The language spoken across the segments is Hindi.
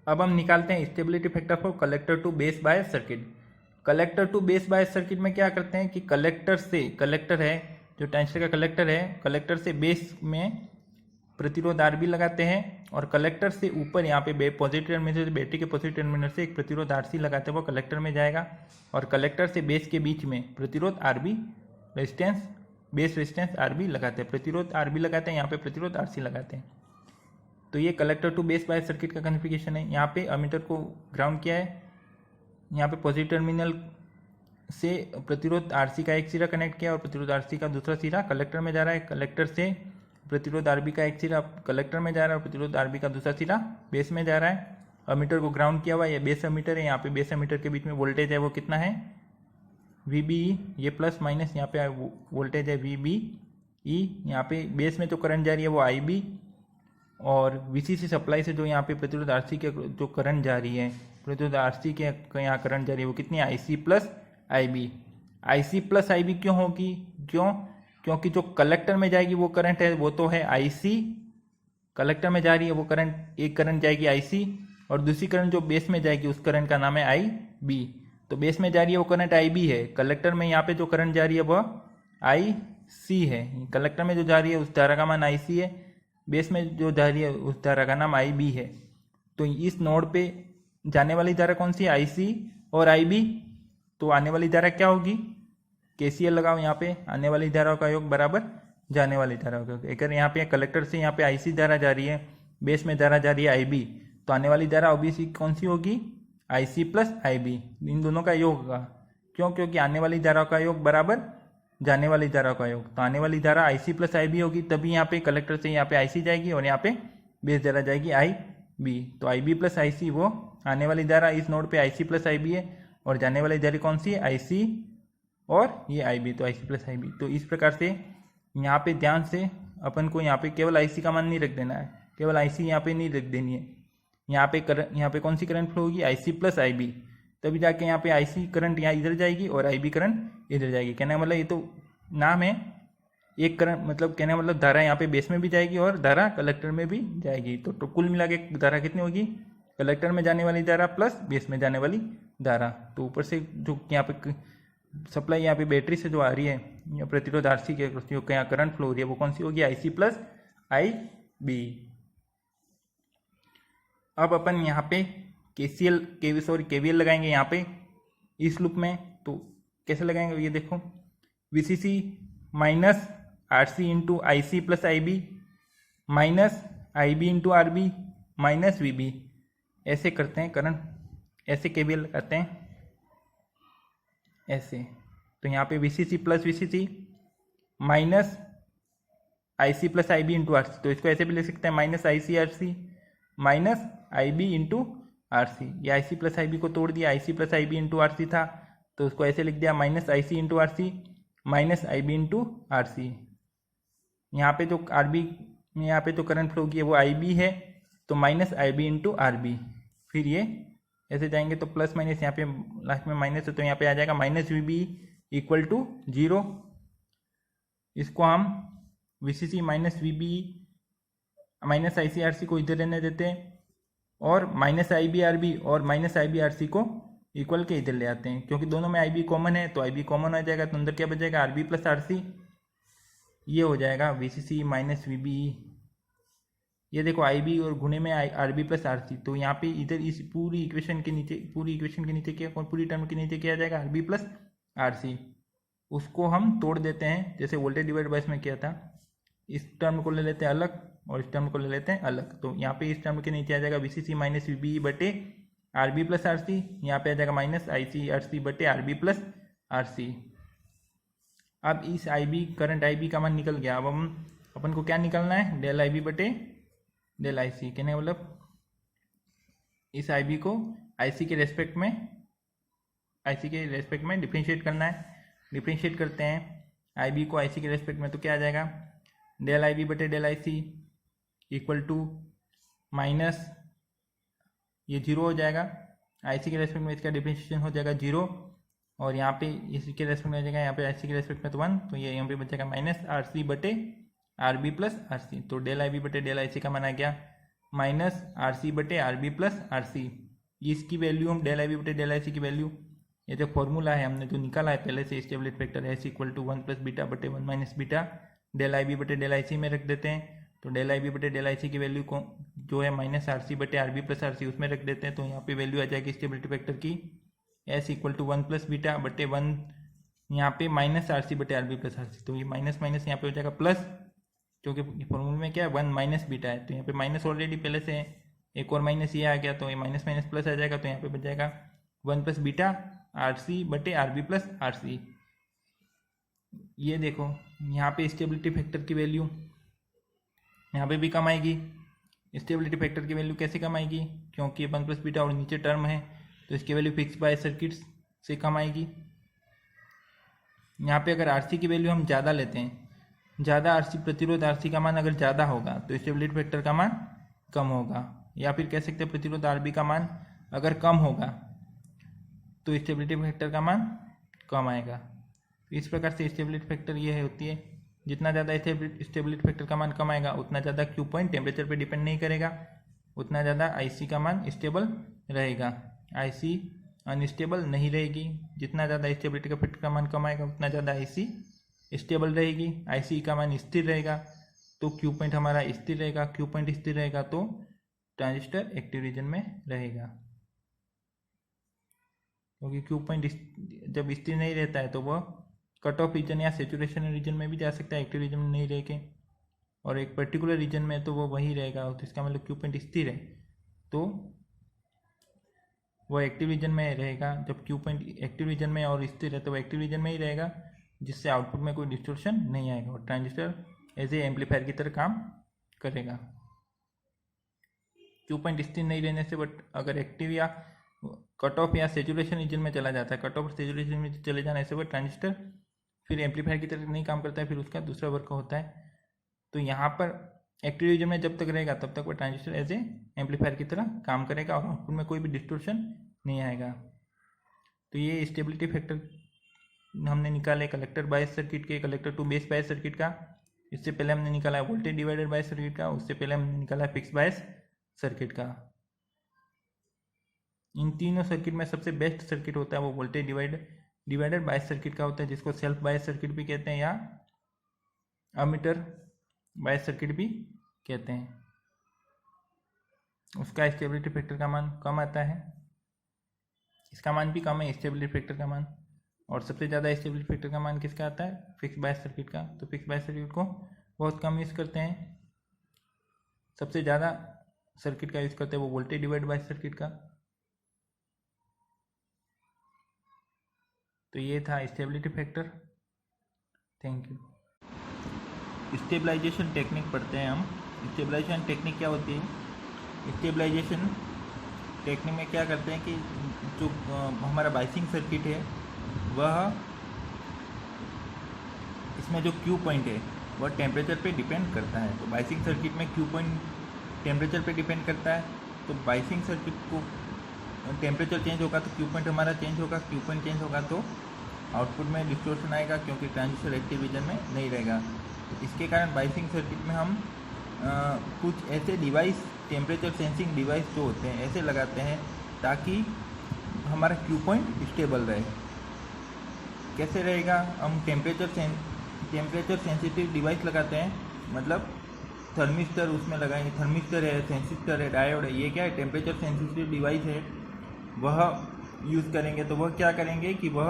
अब हम निकालते हैं stability factor for collector to base bias circuit. Collector to base bias circuit में क्या करते हैं कि कलेक्टर है जो ट्रांजिस्टर का कलेक्टर है, कलेक्टर से बेस में प्रतिरोध आर बी लगाते हैं और कलेक्टर से ऊपर यहाँ पे पॉजिटिव टर्मिनल से बैटरी के पॉजिटिव टर्मिनल से एक प्रतिरोध आर सी लगाते हैं, वो कलेक्टर में जाएगा और कलेक्टर से बेस के बीच में प्रतिरोध R B resistance base resistance R B लगाते हैं, प्रतिरोध आर बी लगाते हैं, यहाँ पे प्रतिरोध आर सी लगाते हैं। तो ये collector to base bias circuit का कॉन्फ़िगरेशन है। यहाँ पे अमीटर को ग्राउंड किया है, यहाँ पे पॉजिटिव टर्मिनल से प्रतिरोध आरसी का एक सिरा कनेक्ट किया और प्रतिरोध आरसी का दूसरा सिरा कलेक्टर में जा रहा है, कलेक्टर से प्रतिरोध आरबी का एक सिरा कलेक्टर में जा रहा है और प्रतिरोध आरबी का दूसरा सिरा बेस में जा रहा है। अमीटर को ग्राउंड किया हुआ है, ये बेस अमीटर है, यहाँ पे बेस अमीटर के बीच में वोल्टेज है वो कितना है VBE, ये प्लस माइनस यहाँ पे वोल्टेज है VBE, यहाँ पे बेस में जो करंट जा रही है वो IB और VCC सप्लाई से जो यहाँ पे प्रतिरोध आरसी के जो करंट जा रही है, प्रतिरोध आरसी के यहाँ करंट जा रही है वो कितनी IC plus IB। IC plus IB क्यों होगी? क्योंकि जो कलेक्टर में जाएगी वो करंट है वो तो है IC, कलेक्टर में जा रही है वो करंट, एक करंट जाएगी IC और दूसरी करंट जो बेस में जाएगी उस करंट का नाम है IB। तो बेस में जा रही है वो करंट IB है, कलेक्टर में यहाँ पे जो करंट जा रही है वह IC है, कलेक्टर में जो जा रही है उस धारा का मान IC है, बेस में जो जा रही है उस धारा का नाम IB है। तो इस नोड पे जाने वाली धारा कौन सी है? IC और IB। तो आने वाली धारा क्या होगी? KCL लगाओ, यहाँ पे आने वाली धाराओं का योग बराबर जाने वाली धाराओं का योग। अगर यहाँ पे कलेक्टर से यहाँ पे IC धारा जा रही है, बेस में धारा जा रही है IB, तो आने वाली धारा OBC कौन सी होगी? IC प्लस IB, इन दोनों का योग होगा। क्यों? क्योंकि आने वाली धाराओं का योग बराबर जाने वाली धाराओं का योग। तो आने वाली धारा IC प्लस IB होगी, तभी यहाँ पे कलेक्टर से यहाँ पे IC जाएगी और यहाँ पे बेस धारा जाएगी IB। तो IB प्लस IC वो आने वाली धारा इस नोड पे IC प्लस IB है और जाने वाली धारा कौन सी है? IC और ये IB, तो IC प्लस IB। तो इस प्रकार से यहाँ पे ध्यान से अपन को यहाँ पे केवल IC का मान नहीं रख देना है, केवल IC यहाँ पे नहीं रख देनी है, यहाँ पे कौन सी करंट फ्लो होगी? IC प्लस IB, तभी जाके यहाँ पे IC करंट यहाँ इधर जाएगी और IB करंट इधर जाएगी। कहने का मतलब ये तो नाम है एक करंट, मतलब कहने का मतलब धारा यहाँ पे बेस में भी जाएगी और धारा कलेक्टर में भी जाएगी। तो कुल मिला के धारा कितनी होगी? कलेक्टर में जाने वाली धारा प्लस बेस में जाने वाली धारा। तो ऊपर से जो यहाँ पे सप्लाई यहाँ पे बैटरी से जो आ रही है या प्रतिरोध आरसी के यहाँ करंट फ्लो हो रही है वो कौन सी होगी? IC plus IB। अब अपन यहाँ पे KVL लगाएंगे यहाँ पे इस लूप में। तो कैसे लगाएंगे ये देखो, VCC minus RC into IC plus IB minus IB into RB minus VB, ऐसे करते हैं करंट, ऐसे KVL लगाते हैं ऐसे। तो यहाँ पे VCC plus VCC minus IC plus IB into RC, तो इसको ऐसे भी लिख सकते हैं minus IC RC minus IB into RC। ये IC प्लस IB को तोड़ दिया, IC plus IB into RC था तो उसको ऐसे लिख दिया minus IC into RC minus IB into RC। यहाँ पे जो RB में यहाँ पे तो करंट फ्लो की है वो IB है, तो माइनस IB इंटू RB। फिर ये ऐसे जाएंगे तो प्लस माइनस यहाँ पे लास्ट में माइनस है तो यहाँ पे आ जाएगा माइनस VB इक्वल टू 0। इसको हम VCC minus VB minus IC RC को इधर रहने देते हैं और माइनस IB RB और माइनस IB RC को इक्वल के इधर ले आते हैं, क्योंकि दोनों में IB कॉमन है तो IB कॉमन हो जाएगा। तो अंदर क्या बचेगा? RB प्लस RC, ये हो जाएगा VCC माइनस VB। ये देखो IB और गुणे में RB प्लस RC, तो यहाँ पे इधर इस पूरी इक्वेशन के नीचे क्या, पूरी टर्म के नीचे क्या आ जाएगा? RB plus RC। उसको हम तोड़ देते हैं, जैसे वोल्टेज डिवाइड बाय में किया था। इस टर्म को ले लेते हैं अलग और इस टर्म को ले लेते हैं अलग। तो यहाँ पे इस टर्म के नीचे आ जाएगा VCC माइनस VB बटे RB प्लस RC, यहाँ पे आ जाएगा माइनस IC RC बटे RB प्लस RC। अब इस करंट IB का मान निकल गया। अब अपन को क्या निकलना है? डेल IB बटे डेल IC। कहने का मतलब इस IB को IC के रेस्पेक्ट में डिफरेंशिएट करना है। डिफरेंशिएट करते हैं IB को IC के रेस्पेक्ट में, तो क्या आ जाएगा? डेल IB बटे del IC equal to minus ये 0 हो जाएगा, IC के रेस्पेक्ट में इसका डिफरेंशिएशन हो जाएगा 0 और यहाँ पे इसी के रेस्पेक्ट में आ जाएगा, यहाँ पे IC के रेस्पेक्ट में तो 1, तो ये यहाँ पे बचेगा माइनस RC बटे RB प्लस RC। तो डेल IB बटे डेल IC का मान आ गया माइनस आर सी बटे R B plus R C. इसकी वैल्यू हम डेल आई बी बटे डेल आई सी की वैल्यू, ये जो फॉर्मूला है हमने जो निकाला है पहले से stability factor S equal to 1 plus beta बटे 1 minus beta del I B बटे डेल आई सी में रख देते हैं। तो डेल आई बी बटे डेल आई सी की वैल्यू को जो है माइनस आर सी बटे R B plus R C उसमें रख देते हैं। तो यहाँ पे वैल्यू आ जाएगी स्टेबिलिटी फैक्टर की S equal to 1 plus beta बटे 1, यहाँ पे माइनस आर सी बटे R B plus R C. तो ये माइनस माइनस यहाँ पे हो जाएगा प्लस, क्योंकि फॉर्मूले में क्या है 1 माइनस बीटा है, तो यहाँ पे माइनस ऑलरेडी पहले से है, एक और माइनस ये आ गया तो ये माइनस माइनस प्लस आ जाएगा। तो यहाँ पे बच जाएगा 1 प्लस बीटा आर सी बटे R B plus R C. ये देखो यहाँ पे स्टेबिलिटी फैक्टर की वैल्यू यहाँ पे भी कम आएगी। स्टेबिलिटी फैक्टर की वैल्यू कैसे कम आएगी, क्योंकि 1 प्लस बीटा और नीचे टर्म है तो इसकी वैल्यू फिक्स बाय सर्किट्स से कम आएगी। यहाँ पे अगर आरसी की वैल्यू हम ज़्यादा लेते हैं, ज़्यादा आरसी प्रतिरोध आरसी का मान अगर ज़्यादा होगा तो स्टेबिलिटी फैक्टर का मान कम होगा, या फिर कह सकते हैं प्रतिरोध आरबी का मान अगर कम होगा तो स्टेबिलिटी फैक्टर का मान कम आएगा। इस प्रकार से स्टेबिलिटी फैक्टर ये होती है, जितना ज़्यादा स्टेबिलिटी फैक्टर का मान कम आएगा उतना ज़्यादा क्यू पॉइंट टेम्परेचर पे डिपेंड नहीं करेगा, उतना ज़्यादा आईसी का मान स्टेबल रहेगा, आईसी अनस्टेबल नहीं रहेगी। जितना ज़्यादा स्टेबिलिटी का फैक्टर का मान कम आएगा उतना ज़्यादा आईसी स्टेबल रहेगी, आईसी का मान स्थिर रहेगा तो क्यू पॉइंट हमारा स्थिर रहेगा, क्यू पॉइंट स्थिर रहेगा तो ट्रांजिस्टर एक्टिव रीजन में रहेगा। क्योंकि क्यू पॉइंट जब स्थिर नहीं रहता है तो वह कट ऑफ रीजन या सेचुरेशन रीजन में भी जा सकता है, एक्टिव रीजन में नहीं रह के, और एक पर्टिकुलर रीजन में तो वो वही रहेगा। तो इसका मतलब क्यू पॉइंट स्थिर है तो वो एक्टिव रीजन में रहेगा। जब क्यू पॉइंट एक्टिव रीजन में और स्थिर है तो वो एक्टिव रीजन में ही रहेगा, जिससे आउटपुट में कोई डिस्टोर्शन नहीं आएगा और ट्रांजिस्टर एज ए एम्पलीफायर की तरह काम करेगा। क्यू पॉइंट स्थिर नहीं रहने से बट अगर एक्टिव या कट ऑफ या सेचुरेशन रीजन में चला जाता है, कट ऑफ और सेचुरेशन में चले जाने से वो ट्रांजिस्टर फिर एम्पलीफायर की तरह नहीं काम करता है, फिर उसका दूसरा वर्क होता है। तो यहाँ पर एक्टिव रीजन में जब तक रहेगा तब तक वो ट्रांजिस्टर एज ए एम्पलीफायर की तरह काम करेगा और आउटपुट में कोई भी डिस्टोर्शन नहीं आएगा। तो ये स्टेबिलिटी फैक्टर हमने निकाले कलेक्टर बायस सर्किट के, collector to base bias circuit का। इससे पहले हमने निकाला है वोल्टेज डिवाइडेड बायस सर्किट का, उससे पहले हमने निकाला है फिक्स बायस सर्किट का। इन तीनों सर्किट में सबसे बेस्ट सर्किट होता है वो वोल्टेज डिवाइडेड बायस सर्किट का होता है, जिसको सेल्फ बायस सर्किट भी कहते हैं या अमीटर बायस सर्किट भी कहते हैं। उसका स्टेबिलिटी फैक्टर का मान कम आता है, इसका मान भी कम है स्टेबिलिटी फैक्टर का मान। और सबसे ज़्यादा स्टेबिलिटी फैक्टर का मान किसका आता है, फिक्स बायस सर्किट का। तो फिक्स बायस सर्किट को बहुत कम यूज़ करते हैं, सबसे ज़्यादा सर्किट का यूज़ करते हैं वो वोल्टेज डिवाइड बायस सर्किट का। तो ये था stability factor. Thank you. Stabilization technique पढ़ते हैं हम। स्टेबलाइजेशन टेक्निक क्या होती है, स्टेबलाइजेशन टेक्निक में क्या करते हैं कि जो हमारा बाइसिंग सर्किट है वह इसमें जो क्यू पॉइंट है वह टेम्परेचर पे डिपेंड करता है। तो बाइसिंग सर्किट में क्यू पॉइंट टेम्परेचर पे डिपेंड करता है। तो बाइसिंग सर्किट को टेम्परेचर चेंज होगा तो क्यू पॉइंट हमारा चेंज होगा, क्यू पॉइंट चेंज होगा तो आउटपुट में डिस्टोर्शन आएगा, क्योंकि ट्रांजिस्टर एक्टिव रीजन में नहीं रहेगा। तो इसके कारण बाइसिंग सर्किट में हम कुछ ऐसे डिवाइस, टेम्परेचर सेंसिंग डिवाइस जो होते हैं ऐसे लगाते हैं ताकि हमारा क्यू पॉइंट स्टेबल रहे। कैसे रहेगा, हम टेम्परेचर सेंसिटिव डिवाइस लगाते हैं, मतलब थर्मिस्टर उसमें लगाएंगे, थर्मिस्टर है, सेंसिस्टर है, डायोड है, ये क्या है टेम्परेचर सेंसिटिव डिवाइस है, वह यूज़ करेंगे। तो वह क्या करेंगे कि वह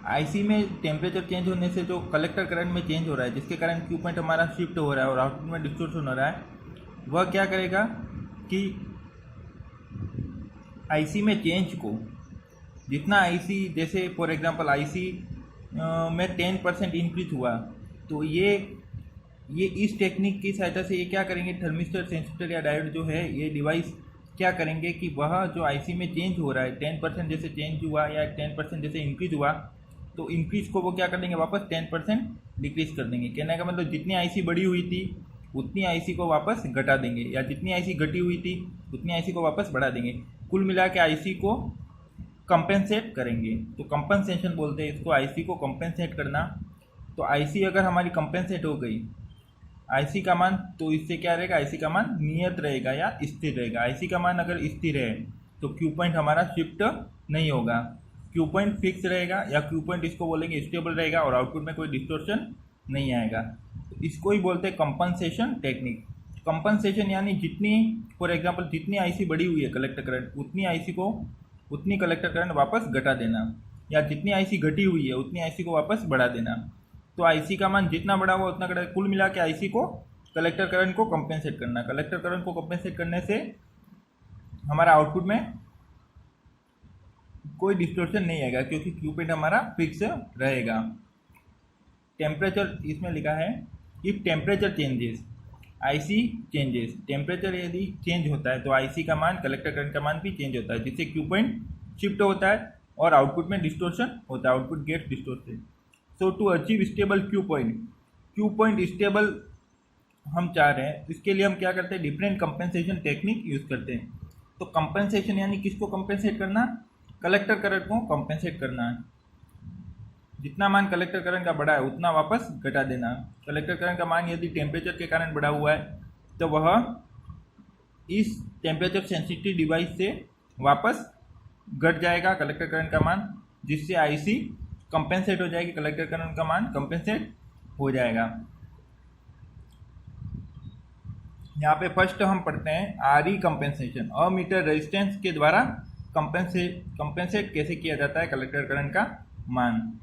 आईसी में टेम्परेचर चेंज होने से जो कलेक्टर करंट में चेंज हो रहा है, जिसके कारण क्यू पॉइंट हमारा शिफ्ट हो रहा है और आउटपुट में डिस्टोर्शन हो रहा है, वह क्या करेगा कि आईसी में चेंज को जितना आईसी, जैसे फॉर एग्जांपल आईसी में 10% इंक्रीज हुआ, तो ये इस टेक्निक की सहायता से ये क्या करेंगे, थर्मिस्टर, सेंसिस्टर या डायोड जो है ये डिवाइस क्या करेंगे कि वह जो आईसी में चेंज हो रहा है 10% जैसे चेंज हुआ या 10% जैसे इंक्रीज हुआ, तो इंक्रीज को वो क्या कर देंगे, वापस 10% डिक्रीज कर देंगे। कहने का मतलब जितनी आईसी बढ़ी हुई थी उतनी आईसी को वापस घटा देंगे, या जितनी आईसी घटी हुई थी उतनी आईसी को वापस बढ़ा देंगे। कुल मिला के आईसी को कंपेंसेट करेंगे। तो कंपनसेशन बोलते हैं इसको, आईसी को कंपेंसेट करना। तो आईसी अगर हमारी कंपेंसेट हो गई आईसी का मान, तो इससे क्या रहेगा, आईसी का मान नियत रहेगा या स्थिर रहेगा। आईसी का मान अगर स्थिर है तो क्यू पॉइंट हमारा शिफ्ट नहीं होगा, क्यू पॉइंट फिक्स रहेगा, या क्यू पॉइंट इसको बोलेंगे स्टेबल रहेगा और आउटपुट में कोई डिस्टोर्शन नहीं आएगा। तो इसको ही बोलते हैं कंपनसेशन टेक्निक। कंपनसेशन यानी जितनी, फॉर एग्जांपल जितनी आईसी बढ़ी हुई है कलेक्टर करंट, उतनी आईसी को उतनी कलेक्टर करंट वापस घटा देना, या जितनी आईसी घटी हुई है उतनी आईसी को वापस बढ़ा देना। तो आईसी का मान जितना बढ़ा हुआ उतना घटा, कुल मिला के आईसी को कलेक्टर करंट को कंपेंसेट करना। कलेक्टर करंट को कंपेंसेट करने से हमारा आउटपुट में कोई डिस्टोर्शन नहीं आएगा, क्योंकि क्यू पॉइंट हमारा फिक्स रहेगा। टेम्परेचर इसमें लिखा है, if temperature changes IC changes, temperature यदि चेंज होता है तो आईसी का मान, कलेक्टर करंट का मान भी चेंज होता है, जिससे क्यू पॉइंट शिफ्ट होता है और आउटपुट में डिस्टोर्शन होता है, output get distorted. So to achieve stable Q point stable हम चाह रहे हैं, इसके लिए हम क्या करते हैं, डिफरेंट कंपेंसेशन टेक्निक यूज करते हैं। तो कंपेंसेशन यानी किसको कंपेंसेट करना, कलेक्टर करंट को कंपेंसेट करना है। जितना मान कलेक्टर करंट का बढ़ा है उतना वापस घटा देना। कलेक्टर करंट का मान यदि टेम्परेचर के कारण बढ़ा हुआ है तो वह इस टेम्परेचर सेंसिटिव डिवाइस से वापस घट जाएगा कलेक्टर करंट का मान, जिससे आईसी कंपेंसेट हो जाएगी, कलेक्टर करंट का मान कंपेंसेट हो जाएगा। यहाँ पे फर्स्ट हम पढ़ते हैं आरई कंपेंसेशन, अमीटर रेजिस्टेंस के द्वारा कंपेंसेट कैसे किया जाता है कलेक्टर करंट का मान।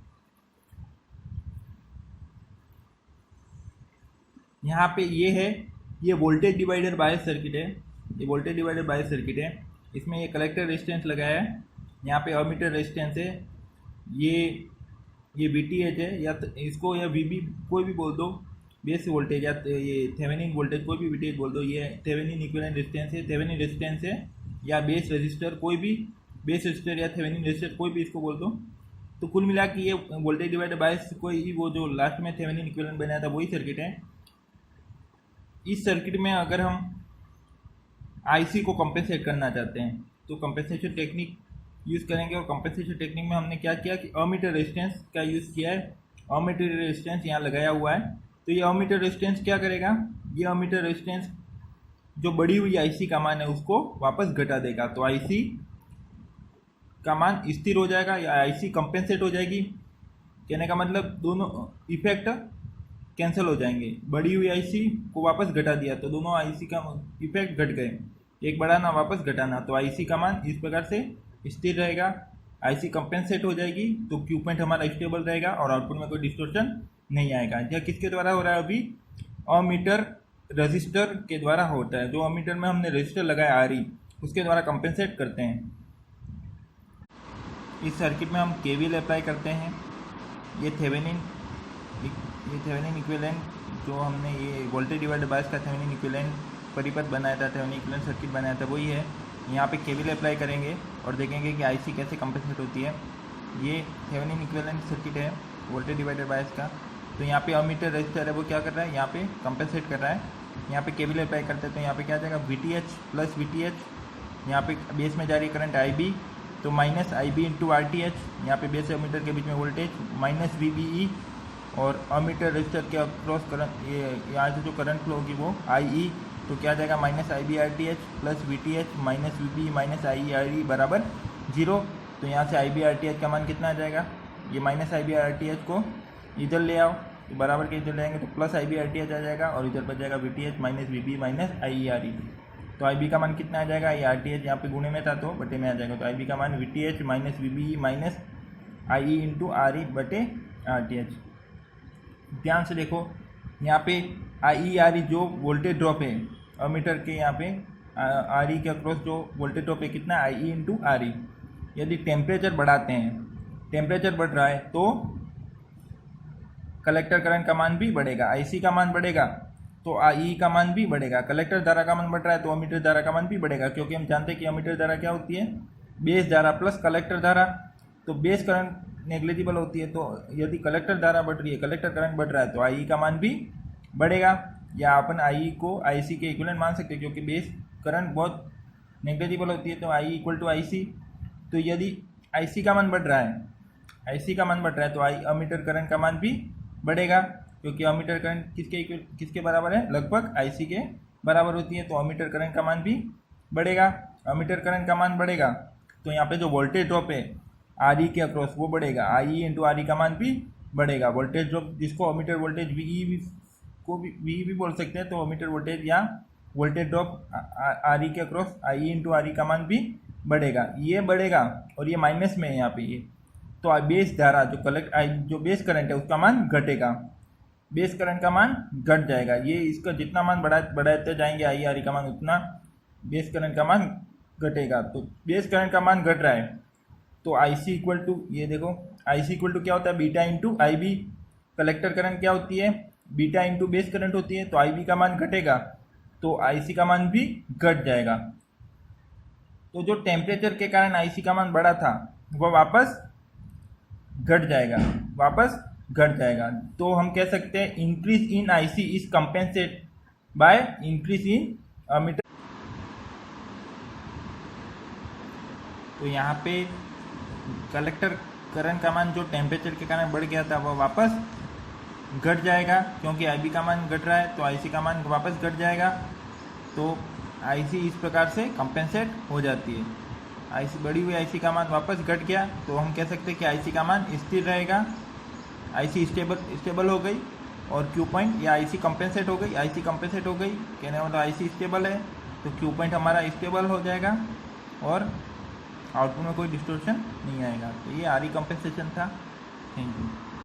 यहाँ पे ये है, ये वोल्टेज डिवाइडर बायस सर्किट है, ये वोल्टेज डिवाइडर बायस सर्किट है। इसमें ये कलेक्टर रेजिस्टेंस लगाया है, यहाँ पे अमीटर रेजिस्टेंस है, ये VTH है, या इसको या VB कोई भी बोल दो, बेस वोल्टेज या ये थेवेनिन वोल्टेज कोई भी VTH बोल दो। ये थेवेनिन इक्विवेलेंट रेजिस्टेंस है, थेवेनिन रेजिस्टेंस है, या बेस रेजिस्टर, कोई भी बेस रेजिस्टर या थेवेनिन रेजिस्टर कोई भी इसको बोल दो। तो कुल मिला के ये वोल्टेज डिवाइडर बायस कोई वो जो लास्ट में थेवेनिन इक्विवेलेंट बनाया था वही सर्किट है। इस सर्किट में अगर हम आईसी को कंपेंसेट करना चाहते हैं तो कंपेंसेशन टेक्निक यूज़ करेंगे। और कंपेंसेशन टेक्निक में हमने क्या किया कि अमीटर रेजिस्टेंस का यूज़ किया है। अमीटर रेजिस्टेंस यहाँ लगाया हुआ है, तो ये अमीटर रेजिस्टेंस क्या करेगा, ये अमीटर रेजिस्टेंस जो बढ़ी हुई आईसी का मान है उसको वापस घटा देगा, तो आईसी का मान स्थिर हो जाएगा या आईसी कंपेंसेट हो जाएगी। कहने का मतलब दोनों इफेक्ट कैंसिल हो जाएंगे। बढ़ी हुई आईसी को वापस घटा दिया तो दोनों आईसी का इफेक्ट घट गए, एक बढ़ाना वापस घटाना, तो आईसी का मान इस प्रकार से स्थिर रहेगा। आईसी कंपेंसेट हो जाएगी तो क्यू पॉइंट हमारा स्टेबल रहेगा और आउटपुट में कोई डिस्टोर्शन नहीं आएगा। यह किसके द्वारा हो रहा है, अभी अमीटर रजिस्टर के द्वारा होता है। जो अमीटर में हमने रजिस्टर लगाया आरई उसके द्वारा कंपेंसेट करते हैं। इस सर्किट में हम केवीएल अप्लाई करते हैं। ये थेवेनिन इक्विवेलेंट जो हमने ये वोल्टेज डिवाइडर बायस का थेवेनिन इक्विवेलेंट परिपथ बनाया था, थेवेनिन इक्विवेलेंट सर्किट बनाया था, वही है। यहाँ पे केवीएल अप्लाई करेंगे और देखेंगे कि आईसी कैसे कंपेंसेट होती है। ये थेवेनिन इक्विवेलेंट सर्किट है वोल्टेज डिवाइडर बायस का। तो यहाँ पे अमीटर रजिस्टर है वो क्या कर रहा है, यहाँ पे कंपेंसेट कर रहा है। यहाँ पे केवीएल अप्लाई करते हैं तो यहाँ पे क्या आ जाएगा, VTH प्लस VTH, यहाँ पे बेस में जा रही है करंट IB, तो माइनस IB इंटू RTH, यहाँ पे बेस अमीटर के बीच में वोल्टेज माइनस VBE, और अमीटर रजिस्टर के अक्रॉस करंट, ये यहाँ से जो करंट फ्लो होगी वो IE, तो क्या आ जाएगा minus IB RTH plus VTH minus VBE minus IE RE बराबर 0। तो यहाँ से IB RTH का मान कितना आ जाएगा, ये माइनस IB RTH को इधर ले आओ तो बराबर के इधर ले आएंगे तो प्लस IB RTH आ जाएगा, और इधर पर जाएगा VTH minus VBE minus IE RE। तो IB का मान कितना आ जाएगा, ये RTH यहाँ पे गुणे में था तो बटे में आ जाएगा, तो IB का मान VTH minus VBE minus IE into RE बटे RTH। ध्यान से देखो यहाँ पे IE RE जो वोल्टेज ड्रॉप है अमीटर के, यहाँ पे RE के अक्रॉस जो वोल्टेज ड्रॉप है कितना, IE इंटू RE। यदि टेम्परेचर बढ़ाते हैं, टेम्परेचर बढ़ रहा है तो कलेक्टर करंट का मान भी बढ़ेगा, आईसी का मान बढ़ेगा तो IE का मान भी बढ़ेगा। कलेक्टर धारा का मान बढ़ रहा है तो अमीटर धारा का मान भी बढ़ेगा, क्योंकि हम जानते हैं कि अमीटर धारा क्या होती है, बेस धारा प्लस कलेक्टर धारा। तो बेस करंट नेग्लिजिबल होती है, तो यदि कलेक्टर धारा बढ़ रही है, कलेक्टर करंट बढ़ रहा है तो IE का मान भी बढ़ेगा, या अपन IE को IC के इक्विवेलेंट मान सकते हैं, क्योंकि बेस करंट बहुत नेग्लिजिबल होती है तो IE इक्वल टू IC। तो यदि IC का मान बढ़ रहा है, IC का मान बढ़ रहा है तो अमीटर करंट का मान भी बढ़ेगा। क्योंकि अमीटर करंट किसके बराबर है, लगभग आईसी के बराबर होती है, तो अमीटर करंट का मान भी बढ़ेगा। अमीटर करंट का मान बढ़ेगा तो यहाँ पे जो वोल्टेज ड्रॉप है आर ई के अक्रॉस वो बढ़ेगा, आई इंटू आर ई का मान भी बढ़ेगा। वोल्टेज ड्रॉप जिसको अमीटर वोल्टेज वी को भी बोल सकते हैं, तो अमीटर वोल्टेज या वोल्टेज ड्रॉप आर ई के across I into R E का मान भी बढ़ेगा, ये बढ़ेगा और ये माइनस में है यहाँ पे ये, तो बेस धारा जो बेस करंट है उसका मान घटेगा, बेस करंट का मान घट जाएगा। ये इसका जितना मान बढ़ाते जाएंगे आई आर ई का मान, उतना बेस करंट का मान घटेगा। तो बेस करंट का मान घट रहा है तो आई सी इक्वल टू, ये देखो आई सी इक्वल टू क्या होता है, बीटा इंटू आई बी। कलेक्टर करंट क्या होती है, बीटा इंटू बेस करंट होती है, तो आई बी का मान घटेगा तो आई सी का मान भी घट जाएगा। तो जो टेम्परेचर के कारण आई सी का मान बढ़ा था वह वापस घट जाएगा। तो हम कह सकते हैं increase in I C is compensate by increase in ammeter. तो यहाँ पे कलेक्टर करंट का मान जो टेम्परेचर के कारण बढ़ गया था वह वापस घट जाएगा, क्योंकि आई बी का मान घट रहा है तो आई सी का मान वापस घट जाएगा। तो आई सी इस प्रकार से कंपेंसेट हो जाती है। आई सी बढ़ी हुई आई सी का मान वापस घट गया तो हम कह सकते हैं कि आई सी का मान स्थिर रहेगा, आई सी स्टेबल हो गई, और क्यू पॉइंट या आई सी कंपेंसेट हो गई, आई सी कंपेंसेट हो गई, कहने का मतलब आई सी स्टेबल है तो क्यू पॉइंट हमारा स्टेबल हो जाएगा और आउटपुट में कोई डिस्टोर्शन नहीं आएगा। तो ये आर ई कंपेंसेशन था। Thank you.